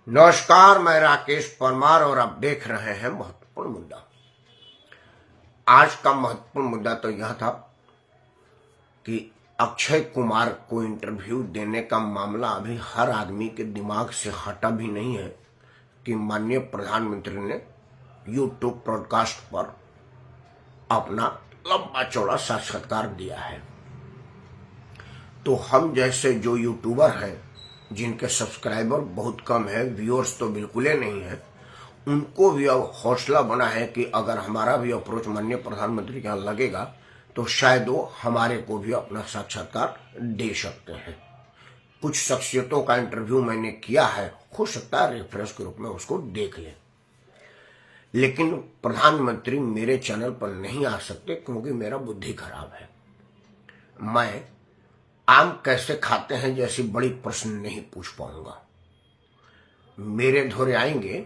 नमस्कार, मैं राकेश परमार और आप देख रहे हैं महत्वपूर्ण मुद्दा। आज का महत्वपूर्ण मुद्दा तो यह था कि अक्षय कुमार को इंटरव्यू देने का मामला अभी हर आदमी के दिमाग से हटा भी नहीं है कि माननीय प्रधानमंत्री ने यूट्यूब ब्रॉडकास्ट पर अपना लंबा चौड़ा साक्षात्कार दिया है। तो हम जैसे जो यूट्यूबर हैं जिनके सब्सक्राइबर बहुत कम है, व्यूअर्स तो बिल्कुल ही नहीं है, उनको भी अब हौसला बना है कि अगर हमारा भी अप्रोच माननीय प्रधानमंत्री के यहाँ लगेगा तो शायद वो हमारे को भी अपना साक्षात्कार दे सकते हैं। कुछ शख्सियतों का इंटरव्यू मैंने किया है, हो सकता है रेफरेंस के रूप में उसको देख लें, लेकिन प्रधानमंत्री मेरे चैनल पर नहीं आ सकते क्योंकि मेरा बुद्धि खराब है। मैं आम कैसे खाते हैं जैसी बड़ी प्रश्न नहीं पूछ पाऊंगा। मेरे धोरे आएंगे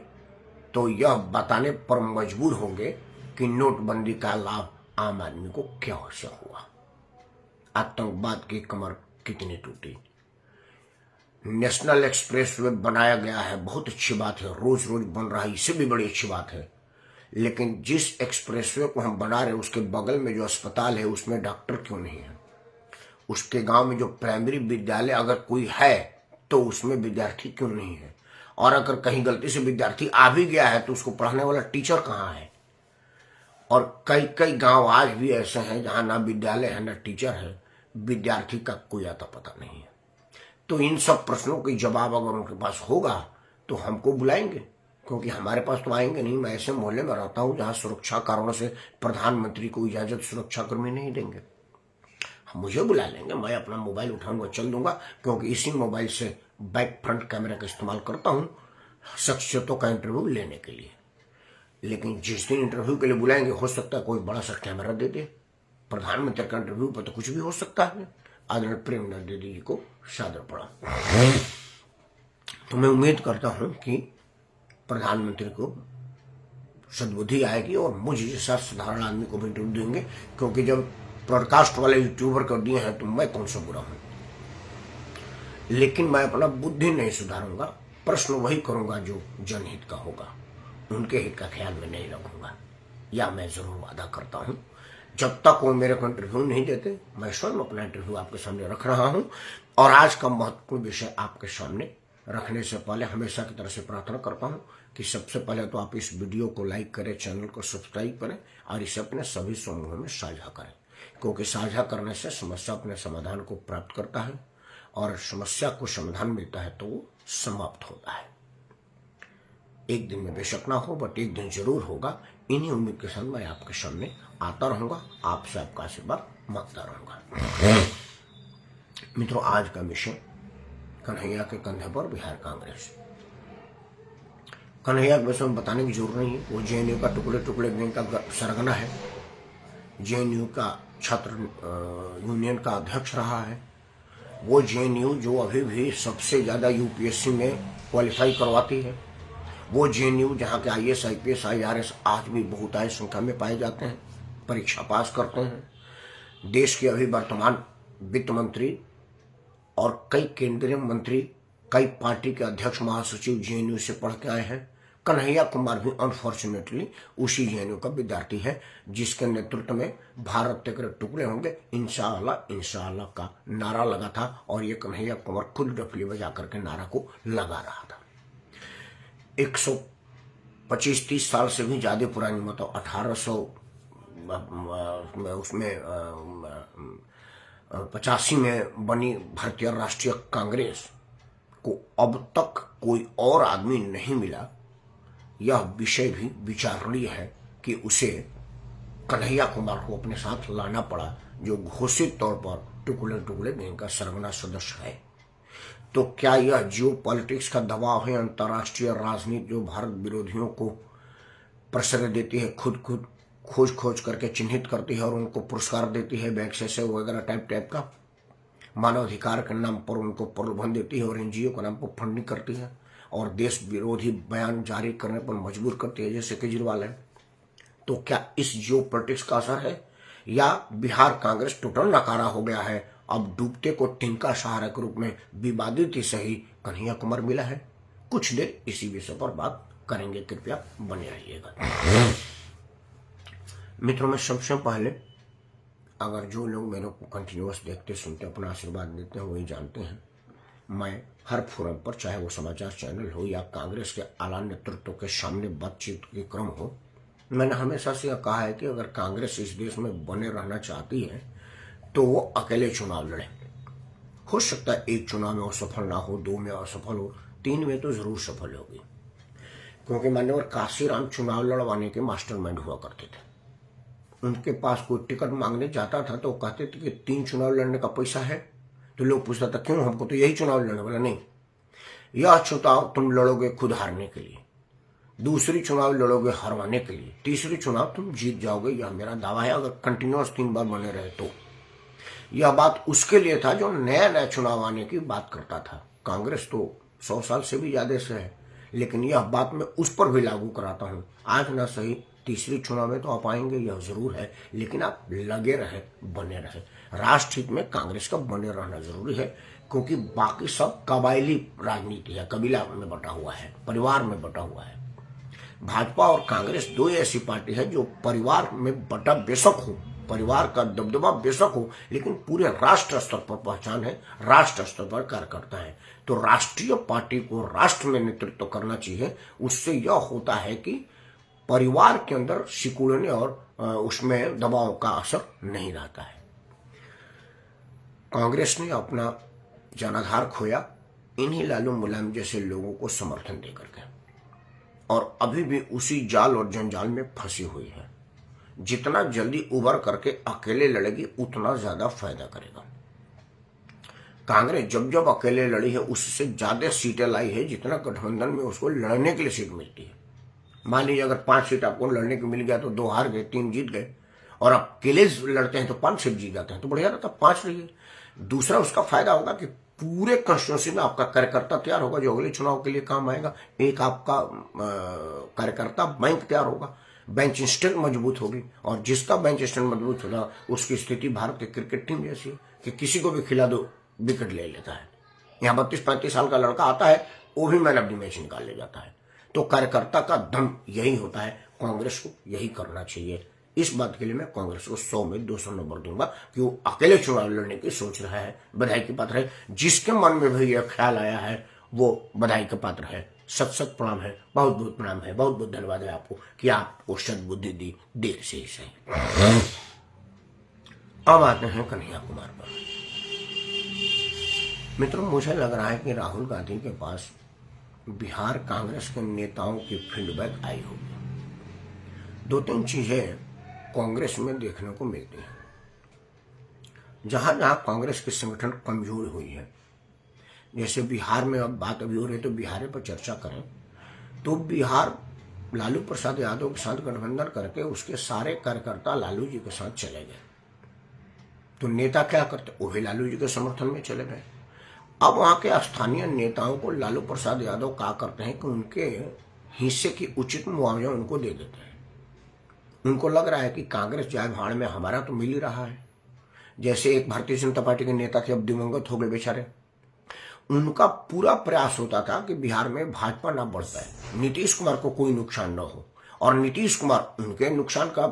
तो यह बताने पर मजबूर होंगे कि नोटबंदी का लाभ आम आदमी को क्या से हुआ, आतंकवाद की कमर कितनी टूटी। नेशनल एक्सप्रेस वे बनाया गया है, बहुत अच्छी बात है, रोज रोज बन रहा है, इससे भी बड़ी अच्छी बात है, लेकिन जिस एक्सप्रेसवे को हम बना रहे उसके बगल में जो अस्पताल है उसमें डॉक्टर क्यों नहीं है। उसके गांव में जो प्राइमरी विद्यालय अगर कोई है तो उसमें विद्यार्थी क्यों नहीं है, और अगर कहीं गलती से विद्यार्थी आ भी गया है तो उसको पढ़ाने वाला टीचर कहाँ है। और कई कई गांव आज भी ऐसे हैं जहां ना विद्यालय है ना टीचर है, विद्यार्थी का कोई आता पता नहीं है। तो इन सब प्रश्नों के जवाब अगर उनके पास होगा तो हमको बुलाएंगे, क्योंकि हमारे पास तो आएंगे नहीं। मैं ऐसे मोहल्ले में रहता हूं जहां सुरक्षा कारणों से प्रधानमंत्री को इजाजत सुरक्षाकर्मी नहीं देंगे। मुझे बुला लेंगे, मैं अपना मोबाइल उठाऊंगा, चल दूंगा, क्योंकि इसी मोबाइल से बैक फ्रंट कैमरा का इस्तेमाल करता हूं शख्सियतों का इंटरव्यू लेने के लिए। लेकिन जिस दिन इंटरव्यू के लिए बुलाएंगे हो सकता है कोई बड़ा सा कैमरा दे दे। प्रधानमंत्री का इंटरव्यू पर तो कुछ भी हो सकता है। आदरणीय प्रेमनाथ दीदी जी को सादर पड़ा। तो मैं उम्मीद करता हूं कि प्रधानमंत्री को सद्बुद्धि आएगी और मुझे जैसा साधारण आदमी को भी इंटरव्यू देंगे, क्योंकि जब ब्रॉडकास्ट वाले यूट्यूबर कर दिए हैं तो मैं कौन सा बुरा हूं। लेकिन मैं अपना बुद्धि नहीं सुधारूंगा, प्रश्न वही करूंगा जो जनहित का होगा, उनके हित का ख्याल में नहीं रखूंगा। या मैं जरूर वादा करता हूं जब तक वो मेरे को इंटरव्यू नहीं देते मैं स्वयं अपना इंटरव्यू आपके सामने रख रहा हूं। और आज का महत्वपूर्ण विषय आपके सामने रखने से पहले हमेशा की तरह से प्रार्थना करता हूं कि सबसे पहले तो आप इस वीडियो को लाइक करें, चैनल को सब्सक्राइब करें और इसे अपने सभी समूहों में साझा करें, क्योंकि साझा करने से समस्या अपने समाधान को प्राप्त करता है और समस्या को समाधान मिलता है तो वो समाप्त होता है। एक दिन में बेशक ना हो, बट एक दिन जरूर होगा। इन्हीं उम्मीद के साथ मैं आपके सामने आता रहूंगा, आपसे आपका आशीर्वाद मांगता रहूंगा। मित्रों, आज का विषय कन्हैया के कंधे पर बिहार कांग्रेस। कन्हैया के विषय में बताने की जरूरत नहीं है, वो जेएनयू का टुकड़े टुकड़े गैंग का सरगना है, जेएनयू का छात्र यूनियन का अध्यक्ष रहा है। वो जेएनयू जो अभी भी सबसे ज्यादा यूपीएससी में क्वालिफाई करवाती है, वो जेएनयू जहाँ के आईएएस आईपीएस आईआरएस आज भी बहुतायत संख्या में पाए जाते हैं, परीक्षा पास करते हैं। देश के अभी वर्तमान वित्त मंत्री और कई केंद्रीय मंत्री, कई पार्टी के अध्यक्ष महासचिव जेएनयू से पढ़ के आए हैं। कन्हैया कुमार भी अनफॉर्चुनेटली उसी जेएनयू का विद्यार्थी है, जिसके नेतृत्व में भारत तेरे टुकड़े होंगे इंशाअल्लाह इंशाअल्लाह का नारा लगा था, और ये कन्हैया कुमार खुद डफली बजा करके नारा को लगा रहा था। 125-30 साल से भी ज्यादा पुरानी, मतलब 1800 उसमें 85 में बनी भारतीय राष्ट्रीय कांग्रेस को अब तक कोई और आदमी नहीं मिला। यह विषय भी विचारणीय है कि उसे कन्हैया कुमार को अपने साथ लाना पड़ा, जो घोषित तौर पर टुकड़े टुकड़े गैंग का सरगना सदस्य है। तो क्या यह जियो पॉलिटिक्स का दबाव है, अंतर्राष्ट्रीय राजनीति जो भारत विरोधियों को प्रश्रय देती है, खुद खोज खोज करके चिन्हित करती है और उनको पुरस्कार देती है, बैक्सेस वगैरह टाइप का, मानवाधिकार के नाम पर उनको प्रलोभन देती है और एनजीओ के नाम पर फंडिंग करती है और देश विरोधी बयान जारी करने पर मजबूर करती है, जैसे केजरीवाल है। तो क्या इस जियो पॉलिटिक्स का असर है, या बिहार कांग्रेस टोटल नकारा हो गया है, अब डूबते को तिनका सहारा के रूप में विवादित ही सही कन्हैया कुमार मिला है? कुछ देर इसी विषय पर बात करेंगे, कृपया बने रहिएगा। मित्रों में सबसे पहले, अगर जो लोग मेरे को कंटिन्यूअस देखते सुनते अपना आशीर्वाद देते हैं वही जानते हैं, मैं हर फोरम पर, चाहे वो समाचार चैनल हो या कांग्रेस के आला नेतृत्व के सामने बातचीत के क्रम हो, मैंने हमेशा से यह कहा है कि अगर कांग्रेस इस देश में बने रहना चाहती है तो वो अकेले चुनाव लड़े। हो सकता है एक चुनाव में असफल ना हो, 2 में असफल हो, 3 में तो जरूर सफल होगी, क्योंकि मान्यवर काशीराम चुनाव लड़वाने के मास्टरमाइंड हुआ करते थे। उनके पास कोई टिकट मांगने जाता था तो कहते थे कि 3 चुनाव लड़ने का पैसा है, तो लोग पूछता था क्यों, हमको तो यही चुनाव लड़ने वाला। नहीं, यह चुनाव तुम लड़ोगे खुद हारने के लिए, दूसरी चुनाव लड़ोगे हरवाने के लिए, तीसरी चुनाव तुम जीत जाओगे, यह मेरा दावा है, अगर कंटिन्यूअस 3 बार बने रहे तो। यह बात उसके लिए था जो नया नया चुनाव आने की बात करता था। कांग्रेस तो 100 साल से भी ज्यादा से है, लेकिन यह बात मैं उस पर भी लागू कराता हूं। आज ना सही, तीसरी चुनाव में तो आप आएंगे, यह जरूर है, लेकिन आप लगे रहे, बने रहे। राष्ट्र हित में कांग्रेस का बने रहना जरूरी है, क्योंकि बाकी सब कबायली राजनीति है, कबीला में बटा हुआ है, परिवार में बटा हुआ है। भाजपा और कांग्रेस 2 ऐसी पार्टी है जो परिवार में बटा बेशक हो, परिवार का दबदबा बेशक हो, लेकिन पूरे राष्ट्र स्तर पर पहचान है, राष्ट्र स्तर पर कार्यकर्ता है। तो राष्ट्रीय पार्टी को राष्ट्र में नेतृत्व करना चाहिए। उससे यह होता है कि परिवार के अंदर सिकुड़ने और उसमें दबाव का असर नहीं रहता है। कांग्रेस ने अपना जनाधार खोया इन्हीं लालू मुलायम जैसे लोगों को समर्थन देकर के, और अभी भी उसी जाल और जंजाल में फंसी हुई है। जितना जल्दी उबर करके अकेले लड़ेगी उतना ज्यादा फायदा करेगा। कांग्रेस जब जब अकेले लड़ी है उससे ज्यादा सीटें लाई है जितना गठबंधन में उसको लड़ने के लिए सीट मिलती है। मान लीजिए अगर 5 सीट आपको लड़ने को मिल गया तो 2 हार गए, 3 जीत गए, और आप अकेले लड़ते हैं तो 5 सीट जीत जाते हैं, तो बढ़िया रहता, 5 रहिए। दूसरा उसका फायदा होगा कि पूरे कंस्टिट्यूंसी में आपका कार्यकर्ता तैयार होगा जो अगले चुनाव के लिए काम आएगा। एक आपका कार्यकर्ता बैंक तैयार होगा, बेंच स्ट्रेंथ मजबूत होगी, और जिसका बेंच स्ट्रेंथ मजबूत होगा उसकी स्थिति भारत की क्रिकेट टीम जैसी है कि किसी को भी खिला दो विकेट ले लेता है। यहाँ 32-35 साल का लड़का आता है, वो भी मैन ऑफ द मैच निकाल ले जाता है। तो कार्यकर्ता का दम यही होता है, कांग्रेस को यही करना चाहिए। इस बात के लिए मैं कांग्रेस को 100 में 200 नंबर दूंगा कि वो अकेले चुनाव लड़ने की सोच रहा है। बधाई की पात्र है, जिसके मन में भी यह ख्याल आया है वो बधाई का पात्र है। सत सत प्रणाम है, बहुत बहुत प्रणाम है, बहुत बहुत धन्यवाद है आपको कि आपको सद्बुद्धि दी, देर से ही सही। अब आते हैं कन्हैया कुमार पर। मित्रों, मुझे लग रहा है कि राहुल गांधी के पास बिहार कांग्रेस के नेताओं की फीडबैक आई होगी। 2-3 चीजें कांग्रेस में देखने को मिलती हैं। जहां जहां कांग्रेस के संगठन कमजोर हुई है, जैसे बिहार में अब बात अभी हो रही है तो बिहार पर चर्चा करें, तो बिहार लालू प्रसाद यादव के साथ गठबंधन करके उसके सारे कार्यकर्ता लालू जी के साथ चले गए। तो नेता क्या करते, वो भी लालू जी के समर्थन में चले गए। अब वहां के स्थानीय नेताओं को लालू प्रसाद यादव क्या करते हैं कि उनके हिस्से की उचित मुआवजा उनको दे देते हैं। उनको लग रहा है कि कांग्रेस जाए भाड़ में, हमारा तो मिल ही रहा है। जैसे एक भारतीय जनता पार्टी के नेता थे, अब दिवंगत हो गए बेचारे, उनका पूरा प्रयास होता था कि बिहार में भाजपा ना बढ़ पाए, नीतीश कुमार को कोई नुकसान न हो, और नीतीश कुमार उनके नुकसान का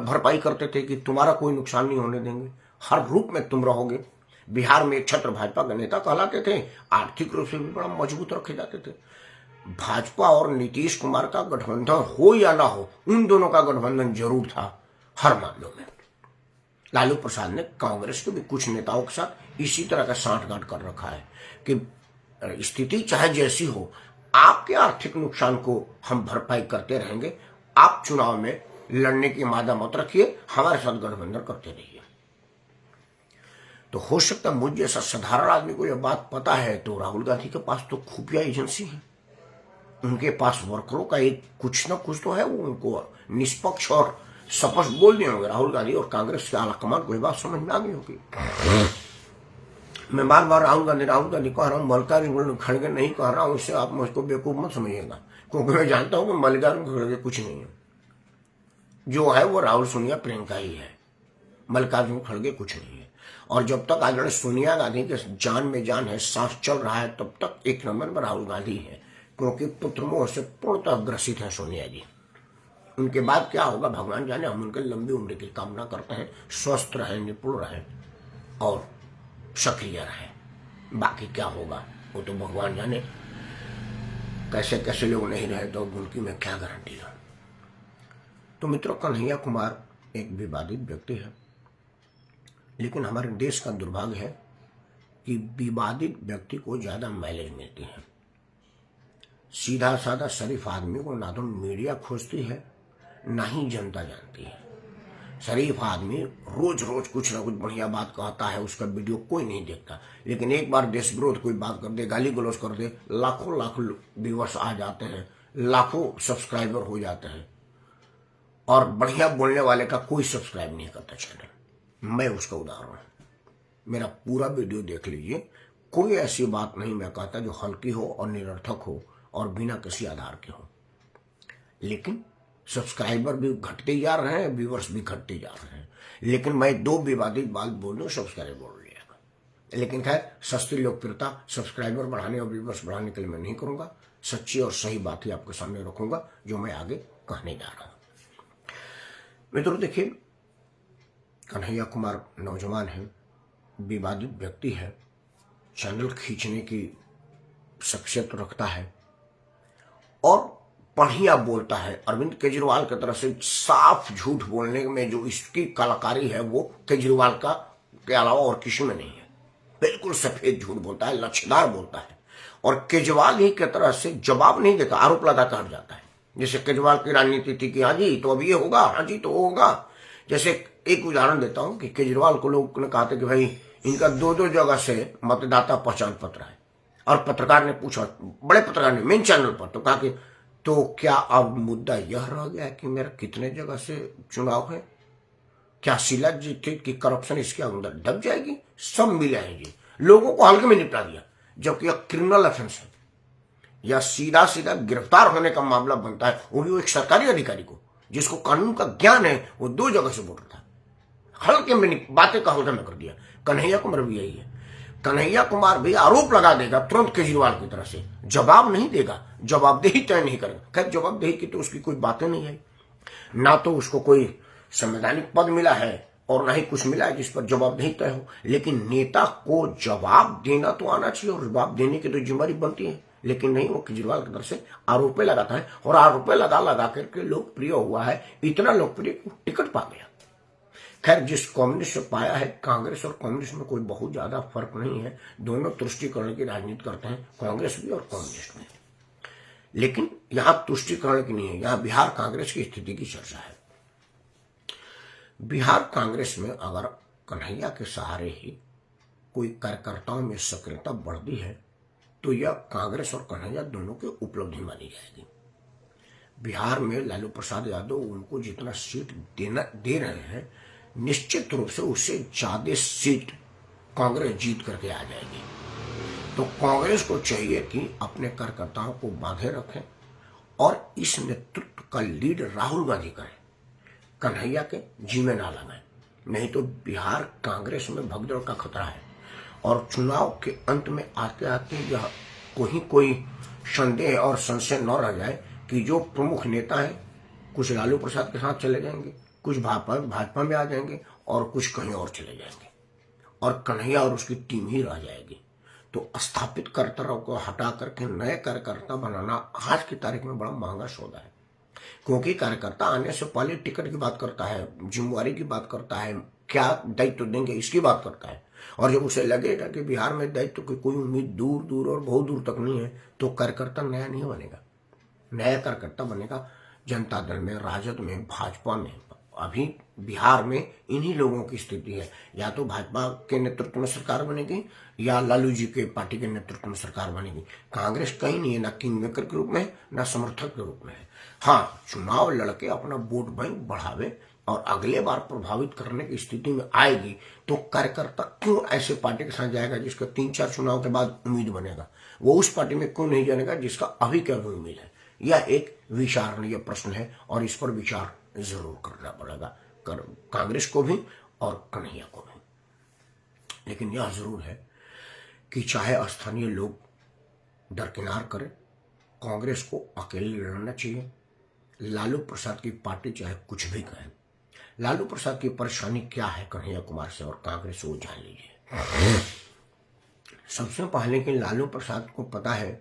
भरपाई करते थे कि तुम्हारा कोई नुकसान नहीं होने देंगे, हर रूप में तुम रहोगे। बिहार में एक छत्र भाजपा के नेता कहलाते थे, आर्थिक रूप से भी बड़ा मजबूत रखे जाते थे। भाजपा और नीतीश कुमार का गठबंधन हो या ना हो, उन दोनों का गठबंधन जरूर था हर मामलों में। लालू प्रसाद ने कांग्रेस के भी कुछ नेताओं के साथ इसी तरह का सांठगांठ कर रखा है कि स्थिति चाहे जैसी हो, आपके आर्थिक नुकसान को हम भरपाई करते रहेंगे, आप चुनाव में लड़ने की मादा मत रखिए, हमारे साथ गठबंधन करते रहिए। तो हो सकता है मुझ जैसा साधारण आदमी को यह बात पता है, तो राहुल गांधी के पास तो खुफिया एजेंसी है, उनके पास वर्करों का एक कुछ न कुछ तो है, वो उनको निष्पक्ष और स्पष्ट बोल दिए होंगे। राहुल गांधी और कांग्रेस के आलाकमान को यह बात समझ में आ गई होगी। मैं बार बार राहुल गांधी कह रहा हूँ, मल्लिकार्जुन खड़गे नहीं कह रहा हूँ, इससे आप मुझको बेवकूफ मत समझिएगा, क्योंकि मैं जानता हूँ कि मल्लिकार्जुन खड़गे कुछ नहीं है। जो है वो राहुल सोनिया प्रियंका ही है, मल्लिकार्जुन खड़गे कुछ नहीं है। और जब तक आदरणीय सोनिया गांधी के जान में जान है, सांस चल रहा है, तब तक एक नंबर में राहुल गांधी है, क्योंकि पुत्रमोह से पूर्णतः ग्रसित है सोनिया जी। उनके बाद क्या होगा भगवान जाने। हम उनके लंबी उम्र की कामना करते हैं, स्वस्थ रहे, निपुण रहे और सक्रिय रहे। बाकी क्या होगा वो तो भगवान जाने। कैसे कैसे लोग नहीं रहे तो उनकी मैं क्या गारंटी दूं। तो मित्रों, कन्हैया कुमार एक विवादित व्यक्ति है, लेकिन हमारे देश का दुर्भाग्य है कि विवादित व्यक्ति को ज्यादा माइलेज मिलती है। सीधा साधा शरीफ आदमी को ना तो मीडिया खोजती है ना ही जनता जानती है। शरीफ आदमी रोज रोज कुछ ना कुछ बढ़िया बात कहता है, उसका वीडियो कोई नहीं देखता, लेकिन एक बार देश विरोध कोई बात कर दे, गाली गलौज कर दे, लाखों लाखों व्यूअर्स आ जाते हैं, लाखों सब्सक्राइबर हो जाते हैं, और बढ़िया बोलने वाले का कोई सब्सक्राइब नहीं करता चैनल। मैं उसका उदाहरण हूं। मेरा पूरा वीडियो देख लीजिए, कोई ऐसी बात नहीं मैं कहता जो हल्की हो और निरर्थक हो और बिना किसी आधार के हो। लेकिन सब्सक्राइबर भी घटते जा रहे हैं, व्यूअर्स भी घटते जा रहे हैं। लेकिन मैं दो विवादित बात बोल दूं, सब्सक्राइबर बोल लिया। लेकिन खैर, सस्ती लोकप्रियता सब्सक्राइबर बढ़ाने और व्यूअर्स बढ़ाने के लिए मैं नहीं करूंगा। सच्ची और सही बात ही आपके सामने रखूंगा जो मैं आगे कहने जा रहा हूं। मित्रों देखिए, कन्हैया कुमार नौजवान है, विवादित व्यक्ति है, चैनल खींचने की शख्सियत रखता है और बढ़िया बोलता है। अरविंद केजरीवाल की तरफ से साफ झूठ बोलने में जो इसकी कलाकारी है वो केजरीवाल का के अलावा और किसी में नहीं है। बिल्कुल सफेद झूठ बोलता है, लच्छेदार बोलता है, और केजरीवाल ही की तरह से जवाब नहीं देता, आरोप लगाकर हट जाता है। जैसे केजरीवाल की राजनीति थी कि हाँ जी तो अब ये होगा, हाँ जी तो वो होगा। जैसे एक उदाहरण देता हूं कि केजरीवाल को लोग ने कहा था कि भाई इनका दो दो जगह से मतदाता पहचान पत्र है, और पत्रकार ने पूछा, बड़े पत्रकार ने मेन चैनल पर, तो कहा कि तो क्या अब मुद्दा यह रह गया कि मेरा कितने जगह से चुनाव है? क्या शीला जी की करप्शन इसके अंदर दब जाएगी? सब मिले हैं जी, लोगों को हल्के में निपटा दिया, जबकि यह क्रिमिनल ऑफेंस है, या सीधा सीधा गिरफ्तार होने का मामला बनता है, वो भी एक सरकारी अधिकारी को जिसको कानून का ज्ञान है, वो दो जगह से वोट था। हल्के में बातें का हल्के में कर दिया। कन्हैया कुमार भी यही है। कन्हैया कुमार भी आरोप लगा देगा तुरंत केजरीवाल की तरह से, जवाब नहीं देगा, जवाबदेही तय नहीं करेगा। खैर, जवाबदेही की तो उसकी कोई बातें नहीं आई, ना तो उसको कोई संवैधानिक पद मिला है और ना ही कुछ मिला है जिस पर जवाबदेही तय हो। लेकिन नेता को जवाब देना तो आना चाहिए, और जवाब देने की तो जिम्मेदारी बनती है। लेकिन नहीं, वो केजरीवाल की तरफ से आरोपे लगाता है, और आरोपे लगा लगा करके लोकप्रिय हुआ है, इतना लोकप्रिय टिकट पा गया। खैर, जिस कम्युनिस्ट से पाया है, कांग्रेस और कम्युनिस्ट में कोई बहुत ज्यादा फर्क नहीं है, दोनों तुष्टिकरण की राजनीति करते हैं, कांग्रेस भी और कम्युनिस्ट भी। लेकिन यहां तुष्टिकरण की नहीं है, यहां बिहार कांग्रेस की स्थिति की चर्चा है। बिहार कांग्रेस में अगर कन्हैया के सहारे ही कोई कार्यकर्ताओं में सक्रियता बढ़ती है तो यह कांग्रेस और कन्हैया दोनों की उपलब्धि मानी जाएगी। बिहार में लालू प्रसाद यादव उनको जितना सीट दे रहे हैं, निश्चित रूप से उससे ज्यादा सीट कांग्रेस जीत करके आ जाएगी। तो कांग्रेस को चाहिए कि अपने कार्यकर्ताओं को बांधे रखें और इस नेतृत्व का लीड राहुल गांधी करें, कन्हैया के जी में ना लगाएं। नहीं तो बिहार कांग्रेस में भगदड़ का खतरा है, और चुनाव के अंत में आते आते यह कोई संदेह और संशय न रह जाए कि जो प्रमुख नेता है कुछ लालू प्रसाद के साथ चले जाएंगे, कुछ भाजपा में आ जाएंगे, और कुछ कहीं और चले जाएंगे, और कन्हैया और उसकी टीम ही रह जाएगी। तो स्थापित कार्यकर्ताओं को हटा करके नए कार्यकर्ता बनाना आज की तारीख में बड़ा महंगा सौदा है, क्योंकि कार्यकर्ता आने से पहले टिकट की बात करता है, जिम्मेवारी की बात करता है, क्या दायित्व देंगे इसकी बात करता है। और जब उसे लगेगा कि बिहार में दायित्व की कोई उम्मीद दूर दूर और बहुत दूर तक नहीं है, तो कार्यकर्ता नया नहीं बनेगा। नया कार्यकर्ता बनेगा जनता दल में, राजद में, भाजपा में। अभी बिहार में इन्हीं लोगों की स्थिति है, या तो भाजपा के नेतृत्व में सरकार बनेगी या लालू जी के पार्टी के नेतृत्व में सरकार बनेगी। कांग्रेस कहीं नहीं है, ना किंग मेकर के रूप में ना समर्थक के रूप में है। हाँ, चुनाव लड़के अपना वोट बैंक बढ़ावे और अगले बार प्रभावित करने की स्थिति में आएगी, तो कार्यकर्ता क्यों ऐसे पार्टी के साथ जाएगा जिसका 3-4 चुनाव के बाद उम्मीद बनेगा? वो उस पार्टी में क्यों नहीं जानेगा जिसका अभी क्या उम्मीद है? यह एक विचारणीय प्रश्न है, और इस पर विचार जरूर करना पड़ेगा कांग्रेस को भी और कन्हैया को भी। लेकिन यह जरूर है कि चाहे स्थानीय लोग दरकिनार करें, कांग्रेस को अकेले लड़ना चाहिए। लालू प्रसाद की पार्टी चाहे कुछ भी कहे, लालू प्रसाद की परेशानी क्या है कन्हैया कुमार से और कांग्रेस से, वो जान लीजिए। सबसे पहले कि लालू प्रसाद को पता है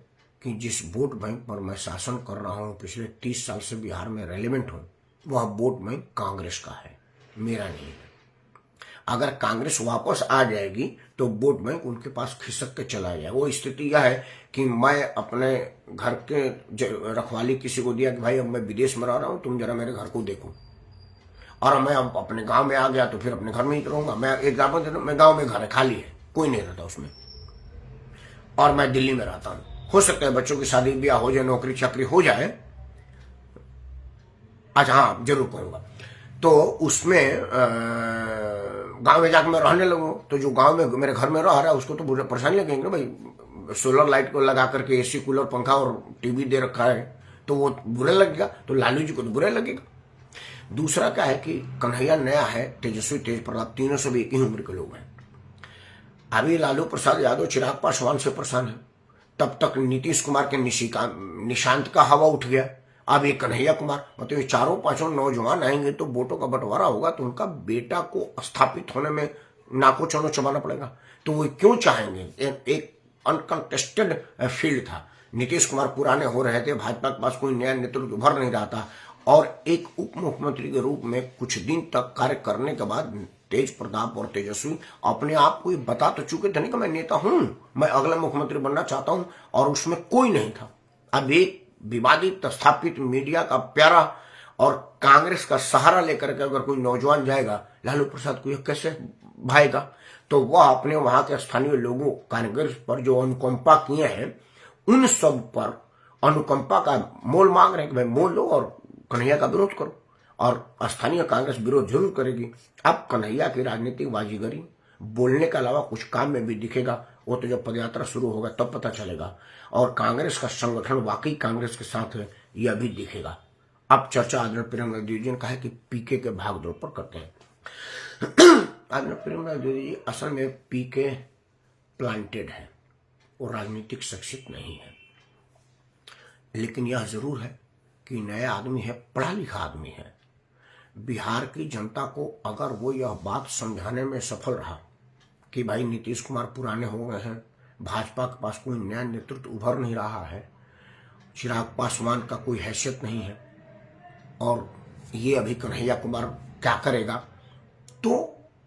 कि जिस वोट बैंक पर मैं शासन कर रहा हूं, पिछले 30 साल से बिहार में रेलिवेंट हूं, वह वोट बैंक कांग्रेस का है, मेरा नहीं है। अगर कांग्रेस वापस आ जाएगी तो वोट बैंक उनके पास खिसक के चला जाए। वो स्थिति यह है कि मैं अपने घर के रखवाली किसी को दिया कि भाई अब मैं विदेश में रह रहा हूं, तुम जरा मेरे घर को देखो, और मैं अब अपने गांव में आ गया तो फिर अपने घर में ही रहूंगा। मैं एग्जाम्पल दे रहा हूं, मैं गांव में घर है, खाली है, कोई नहीं रहता उसमें, और मैं दिल्ली में रहता हूं। हो सकता है बच्चों की शादी ब्याह हो जाए, नौकरी चाकरी हो जाए, अच्छा हाँ जरूर करूंगा, तो उसमें गांव में जाकर मैं रहने लगूं, तो जो गांव में मेरे घर में रह रहा है उसको तो बुरा परेशानी लगेंगे ना भाई। सोलर लाइट को लगा करके एसी कूलर पंखा और टीवी दे रखा है तो वो बुरा लगेगा, तो लालू जी को तो बुरा लगेगा। दूसरा क्या है कि कन्हैया नया है, तेजस्वी, तेज प्रताप, तीनों सब एक ही उम्र के लोग हैं। अभी लालू प्रसाद यादव चिराग पासवान से परेशान है, तब तक नीतीश कुमार के निशांत का हवा उठ गया। अब ये कन्हैया कुमार, मतलब ये चारों पांचों नौजवान आएंगे तो वोटों का बंटवारा होगा, तो उनका बेटा को स्थापित होने में नाको चनो चबाना पड़ेगा। तो वो क्यों चाहेंगे? एक अनकंटेस्टेड फील्ड था, नीतीश कुमार पुराने हो रहे थे, भाजपा के पास कोई नया नेतृत्व उभर नहीं रहा था, और एक उप मुख्यमंत्री के रूप में कुछ दिन तक कार्य करने के बाद तेज प्रताप और तेजस्वी अपने आप को बता तो चुके थे नहीं कि मैं नेता हूं, मैं अगला मुख्यमंत्री बनना चाहता हूं, और उसमें कोई नहीं था। अब एक विवादित स्थापित मीडिया का प्यारा और कांग्रेस का सहारा लेकर के अगर कोई नौजवान जाएगा, लालू प्रसाद को यह कैसे भाएगा? तो वह अपने वहां के स्थानीय लोगों, कांग्रेस पर जो अनुकंपा किए हैं, उन सब पर अनुकंपा का मोल मांग रहे हैं कि भाई मोल लो और कन्हैया का विरोध करो, और स्थानीय कांग्रेस विरोध जरूर करेगी। अब कन्हैया की राजनीतिक बाजीगरी बोलने के अलावा कुछ काम में भी दिखेगा, वो तो जब पदयात्रा शुरू होगा तब पता चलेगा, और कांग्रेस का संगठन वाकई कांग्रेस के साथ है यह भी दिखेगा। अब चर्चा आदरणीय प्रियंका द्विवेदी ने कहा है कि पीके के भागदौड़ पर करते हैं। आदरणीय प्रियंका द्विवेदी जी, असल में पीके प्लांटेड है, वो राजनीतिक शख्सियत नहीं है, लेकिन यह जरूर है कि नया आदमी है, पढ़ा लिखा आदमी है। बिहार की जनता को अगर वो यह बात समझाने में सफल रहा कि भाई नीतीश कुमार पुराने हो गए हैं, भाजपा के पास कोई नया नेतृत्व उभर नहीं रहा है, चिराग पासवान का कोई हैसियत नहीं है, और ये अभी कन्हैया कुमार क्या करेगा, तो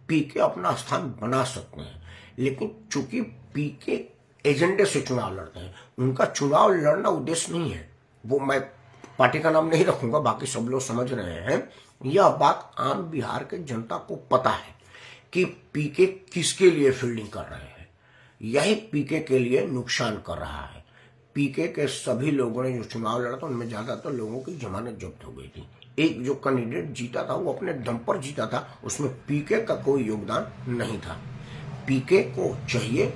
पीके अपना स्थान बना सकते हैं। लेकिन चूंकि पीके एजेंडे से चुनाव लड़ते हैं, उनका चुनाव लड़ना उद्देश्य नहीं है, वो मैं पार्टी का नाम नहीं रखूंगा, बाकी सब लोग समझ रहे हैं। यह बात आम बिहार के जनता को पता है कि पीके किसके लिए फील्डिंग कर रहे हैं, यही पीके के लिए नुकसान कर रहा है। पीके के सभी लोगों ने जो चुनाव लड़ा था उनमें ज्यादातर लोगों की जमानत जब्त हो गई थी। एक जो कैंडिडेट जीता था वो अपने दम पर जीता था, उसमें पीके का कोई योगदान नहीं था। पीके को चाहिए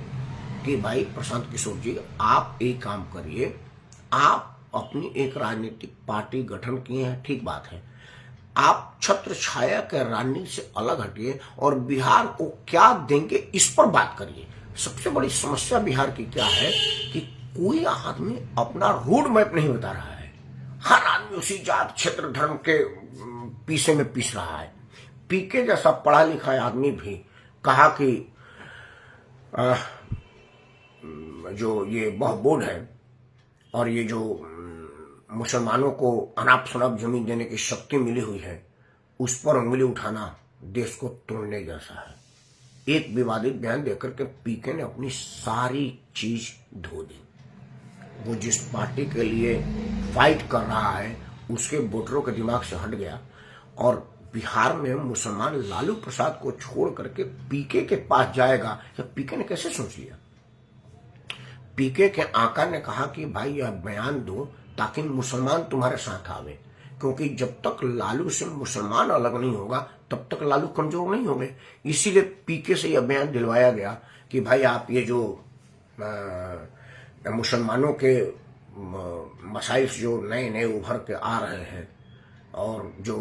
कि भाई प्रशांत किशोर जी, आप एक काम करिए, आप अपनी एक राजनीतिक पार्टी गठन किए हैं, ठीक बात है, आप छत्र छाया के राजनीति से अलग हटिए और बिहार को क्या देंगे इस पर बात करिए। सबसे बड़ी समस्या बिहार की क्या है कि कोई आदमी अपना रोड मैप नहीं बता रहा है, हर आदमी उसी जात क्षेत्र धर्म के पीछे में पीस रहा है। पीके जैसा पढ़ा लिखा आदमी भी कहा कि जो ये वह बोर्ड है और ये जो मुसलमानों को अनाप शनाप जमीन देने की शक्ति मिली हुई है, उस पर उंगली उठाना देश को तोड़ने जैसा है। एक विवादित बयान देकर के पीके ने अपनी सारी चीज धो दी। वो जिस पार्टी के लिए फाइट कर रहा है उसके वोटरों के दिमाग से हट गया, और बिहार में मुसलमान लालू प्रसाद को छोड़ करके पीके के पास जाएगा। जब पीके ने कैसे सोच लिया? पीके के आका ने कहा कि भाई यह बयान दो ताकि मुसलमान तुम्हारे साथ आवे, क्योंकि जब तक लालू से मुसलमान अलग नहीं होगा तब तक लालू कमजोर नहीं होंगे। इसीलिए पीके से यह बयान दिलवाया गया कि भाई आप ये जो मुसलमानों के मसाइल जो नए नए उभर के आ रहे हैं और जो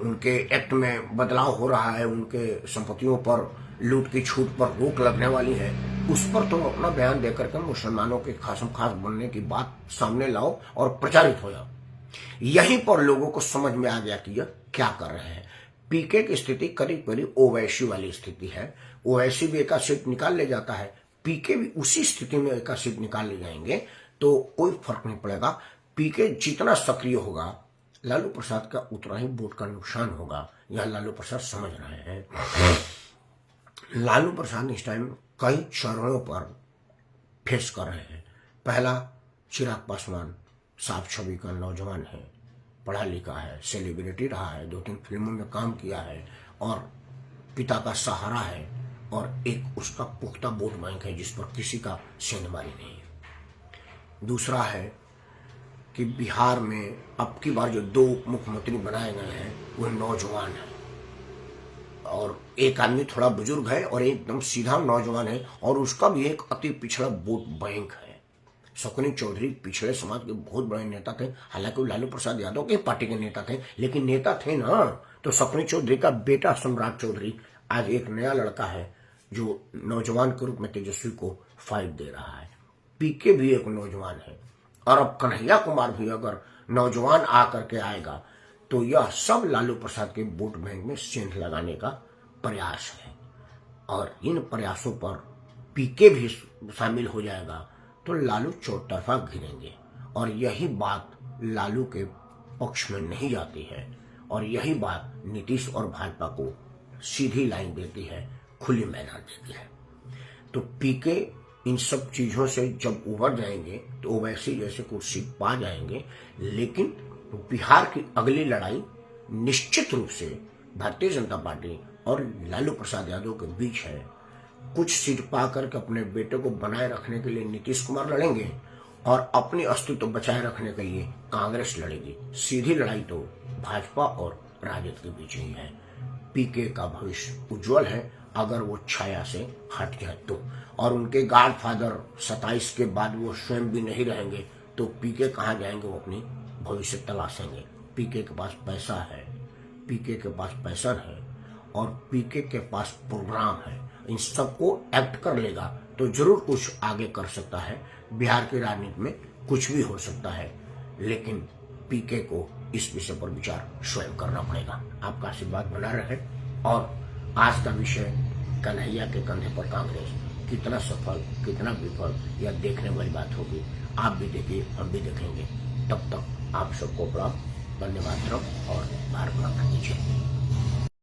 उनके एक्ट में बदलाव हो रहा है, उनके संपत्तियों पर लूट की छूट पर रोक लगने वाली है, उस पर तुम अपना बयान देकर के मुसलमानों के खासम खास बनने की बात सामने लाओ और प्रचारित हो जाओ। यहीं पर लोगों को समझ में आ गया कि यह क्या कर रहे हैं। पीके की स्थिति करीब करीब ओवैसी वाली स्थिति है। ओवैसी भी एक सीट निकाल ले जाता है, पीके भी उसी स्थिति में एक सीट निकाल ले जाएंगे तो कोई फर्क नहीं पड़ेगा। पीके जितना सक्रिय होगा, लालू प्रसाद का उतना ही वोट का नुकसान होगा। यह लालू प्रसाद समझ रहे हैं। लालू प्रसाद इस टाइम कई चरणों पर फेस कर रहे हैं। पहला, चिराग पासवान साफ छवि का नौजवान है, पढ़ा लिखा है, सेलिब्रिटी रहा है, 2-3 फिल्मों में काम किया है और पिता का सहारा है और एक उसका पुख्ता वोट बैंक है जिस पर किसी का सेंधमारी नहीं है। दूसरा है कि बिहार में अब की बार जो 2 मुख्यमंत्री बनाए गए हैं वो नौजवान है और एक आदमी थोड़ा बुजुर्ग है और एकदम सीधा नौजवान है और उसका भी एक अति पिछड़ा वोट बैंक है। शकुनी चौधरी पिछड़े समाज के बहुत बड़े नेता थे, हालांकि वो लालू प्रसाद यादव के पार्टी के नेता थे, लेकिन नेता थे ना। तो शकुनी चौधरी का बेटा सम्राट चौधरी आज एक नया लड़का है जो नौजवान के रूप में तेजस्वी को फाइट दे रहा है। पीके भी एक नौजवान है और अब कन्हैया कुमार भी अगर नौजवान आकर के आएगा तो यह सब लालू प्रसाद के वोट बैंक में सेंध लगाने का प्रयास है और इन प्रयासों पर पीके भी शामिल हो जाएगा तो लालू चौतरफा घिरेंगे और यही बात लालू के पक्ष में नहीं जाती है और यही बात नीतीश और भाजपा को सीधी लाइन देती है, खुली मैदान देती है। तो पीके इन सब चीजों से जब उबर जाएंगे तो ओवैसी जैसे कुछ सीट पा जाएंगे, लेकिन बिहार की अगली लड़ाई निश्चित रूप से भारतीय जनता पार्टी और लालू प्रसाद यादव के बीच है। कुछ सीट पा करके अपने बेटे को बनाए रखने के लिए नीतीश कुमार लड़ेंगे और अपनी अस्तित्व बचाए रखने के लिए कांग्रेस लड़ेगी। सीधी लड़ाई तो भाजपा और राजद के बीच ही है। पीके का भविष्य उज्जवल है अगर वो छाया से हट जाए तो, और उनके गॉडफादर 27 के बाद वो स्वयं भी नहीं रहेंगे तो पीके कहाँ जाएंगे, वो अपनी भविष्य तलाशेंगे। पीके के पास पैसा है, पीके के पास पैसा है और पीके के पास प्रोग्राम है। इन सबको एक्ट कर लेगा तो जरूर कुछ आगे कर सकता है। बिहार की राजनीति में कुछ भी हो सकता है, लेकिन पीके को इस विषय पर विचार स्वयं करना पड़ेगा। आपका आशीर्वाद बना रहे। और आज का विषय कन्हैया के कंधे पर कांग्रेस, कितना सफल कितना विफल यह देखने वाली बात होगी। आप भी देखिए, हम भी देखेंगे। तब तक आप सबको प्रणाम, वंदे मातरम और भारत माता की जय।